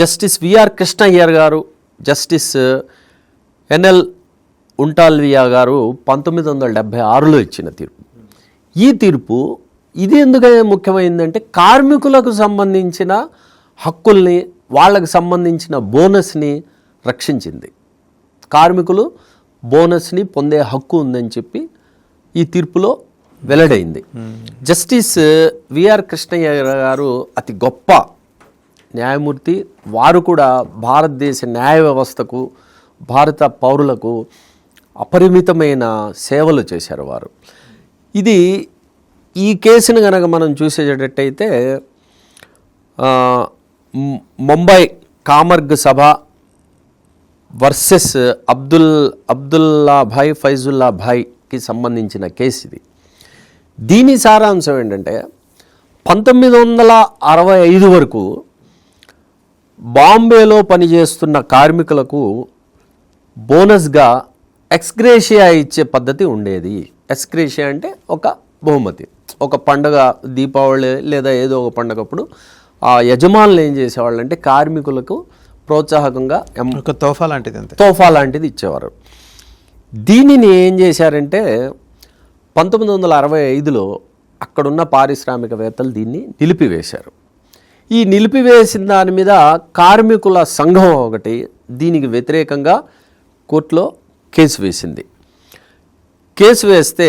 Justice VR Krishna Iyer గారు, justice NL ఉంటాల్వియా గారు 1976లో ఇచ్చిన తీర్పు. ఈ తీర్పు ఇది ఎందుకు ముఖ్యమైందంటే కార్మికులకు సంబంధించిన హక్కుల్ని, వాళ్ళకు సంబంధించిన బోనస్ని రక్షించింది. కార్మికులు బోనస్ని పొందే హక్కు ఉందని చెప్పి ఈ తీర్పులో వెల్లడైంది. జస్టిస్ విఆర్ కృష్ణయ్య గారు అతి గొప్ప న్యాయమూర్తి. వారు కూడా భారతదేశ న్యాయ వ్యవస్థకు, భారత పౌరులకు అపరిమితమైన సేవలు చేశారు వారు. ఇది ఈ కేసును కనుక మనం చూసేటట్టయితే ముంబై కామర్గ్ సభ వర్సెస్ అబ్దుల్లాభాయ్ ఫైజుల్లాభాయ్కి సంబంధించిన కేసు ఇది. దీని సారాంశం ఏంటంటే 1965 వరకు బాంబేలో పనిచేస్తున్న కార్మికులకు బోనస్గా ఎక్స్గ్రేషియా ఇచ్చే పద్ధతి ఉండేది. ఎక్స్గ్రేషియా అంటే ఒక బహుమతి. ఒక పండగ, దీపావళి లేదా ఏదో ఒక పండగప్పుడు ఆ యజమానులు ఏం చేసేవాళ్ళు అంటే కార్మికులకు ప్రోత్సాహకంగా ఒక తోఫా లాంటిది ఇచ్చేవారు. దీనిని ఏం చేశారంటే 1965లో అక్కడున్న పారిశ్రామికవేత్తలు దీన్ని నిలిపివేశారు. ఈ నిలిపివేసిన దాని మీద కార్మికుల సంఘం ఒకటి దీనికి వ్యతిరేకంగా కోర్టులో కేసు వేసింది. కేసు వేస్తే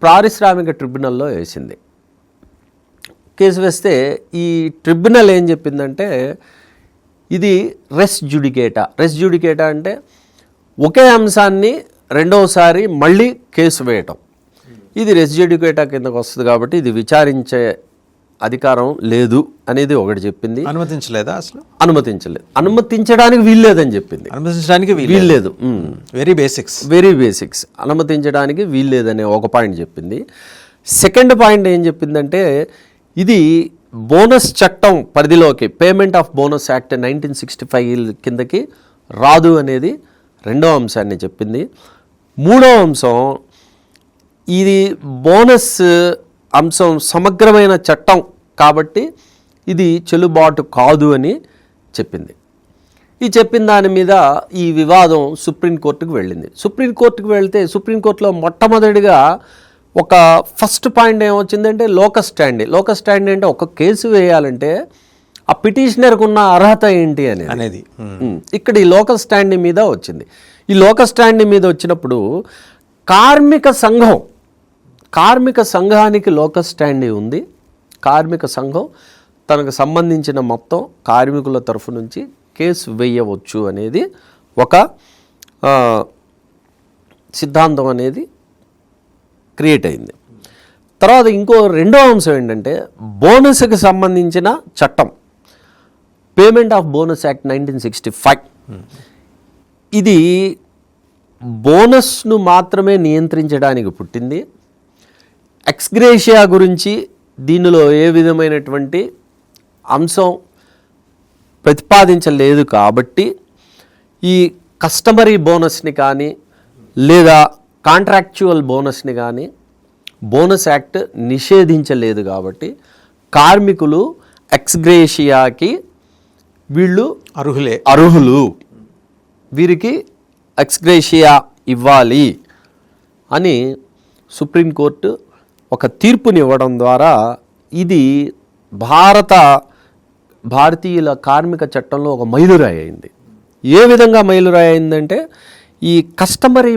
పారిశ్రామిక ట్రిబ్యునల్లో వేసింది. కేసు వేస్తే ఈ ట్రిబ్యునల్ ఏం చెప్పిందంటే ఇది రెస్ జుడికేటా అంటే ఒకే అంశాన్ని రెండవసారి మళ్ళీ కేసు వేయటం. ఇది రెస్ జుడికేటా కిందకు వస్తుంది కాబట్టి ఇది విచారించే అధికారం లేదు అనేది ఒకటి చెప్పింది. అనుమతించలేదా? అసలు అనుమతించడానికి వీల్లేదని చెప్పింది. అనుమతించడానికి వీల్లేదు. వెరీ బేసిక్స్ అనుమతించడానికి వీల్లేదనే ఒక పాయింట్ చెప్పింది. సెకండ్ పాయింట్ ఏం చెప్పిందంటే ఇది బోనస్ చట్టం పరిధిలోకి, పేమెంట్ ఆఫ్ బోనస్ యాక్ట్ 1965 కిందకి రాదు అనేది రెండవ అంశాన్ని చెప్పింది. మూడవ అంశం ఇది బోనస్ అంశం సమగ్రమైన చట్టం కాబట్టి ఇది చెల్లుబాటు కాదు అని చెప్పింది. ఈ చెప్పిన దాని మీద ఈ వివాదం సుప్రీంకోర్టుకు వెళ్ళింది. సుప్రీంకోర్టుకు వెళ్తే సుప్రీంకోర్టులో మొట్టమొదటిగా ఒక ఫస్ట్ పాయింట్ ఏమొచ్చిందంటే లోకస్ స్టాండ్ అంటే ఒక కేసు వేయాలంటే ఆ పిటిషనర్కు ఉన్న అర్హత ఏంటి అనేది ఇక్కడ ఈ లోకల్ స్టాండింగ్ మీద వచ్చింది. ఈ లోకల్ స్టాండింగ్ మీద వచ్చినప్పుడు కార్మిక సంఘానికి లోకల్ స్టాండింగ్ ఉంది. కార్మిక సంఘం తనకు సంబంధించిన మొత్తం కార్మికుల తరఫు నుంచి కేసు వేయవచ్చు అనేది ఒక సిద్ధాంతం అనేది క్రియేట్ అయింది. తర్వాత ఇంకో రెండో అంశం ఏంటంటే బోనస్కి సంబంధించిన చట్టం, పేమెంట్ ఆఫ్ బోనస్ యాక్ట్ 1965. ఇది బోనస్ను మాత్రమే నియంత్రించడానికి పుట్టింది. ఎక్స్గ్రేషియా గురించి దీనిలో ఏ విధమైనటువంటి అంశం ప్రతిపాదించలేదు కాబట్టి ఈ కస్టమరీ బోనస్ని కానీ లేదా కాంట్రాక్చువల్ బోనస్ని కానీ బోనస్ యాక్ట్ నిషేధించలేదు కాబట్టి కార్మికులు ఎక్స్గ్రేషియాకి వీళ్ళు అర్హులు, వీరికి ఎక్స్గ్రేషియా ఇవ్వాలి అని సుప్రీంకోర్టు ఒక తీర్పుని ఇవ్వడం ద్వారా ఇది భారతీయుల కార్మిక చట్టంలో ఒక మైలురాయి అయింది. ఏ విధంగా మైలురాయి అయిందంటే ఈ కస్టమరీ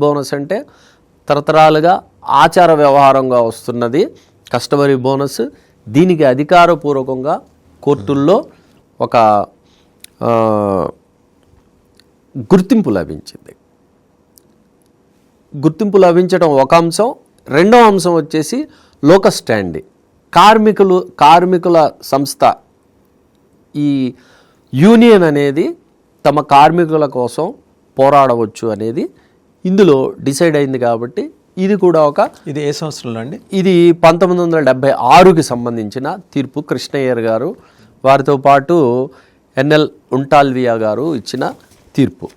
బోనస్ అంటే తరతరాలుగా ఆచార వ్యవహారంగా వస్తున్నది కస్టమరీ బోనస్. దీనికి అధికారపూర్వకంగా కోర్టుల్లో ఒక గుర్తింపు లభించింది. గుర్తింపు లభించడం ఒక అంశం. రెండవ అంశం వచ్చేసి లోకస్ స్టాండింగ్. కార్మికుల సంస్థ ఈ యూనియన్ అనేది తమ కార్మికుల కోసం పోరాడవచ్చు అనేది ఇందులో డిసైడ్ అయింది కాబట్టి ఇది కూడా ఇది ఏ సంవత్సరంలో అండి? ఇది 1976కి సంబంధించిన తీర్పు. కృష్ణయ్యర్ గారు వారితో పాటు ఎన్ఎల్ ఉంటాల్వియా గారు ఇచ్చిన తీర్పు.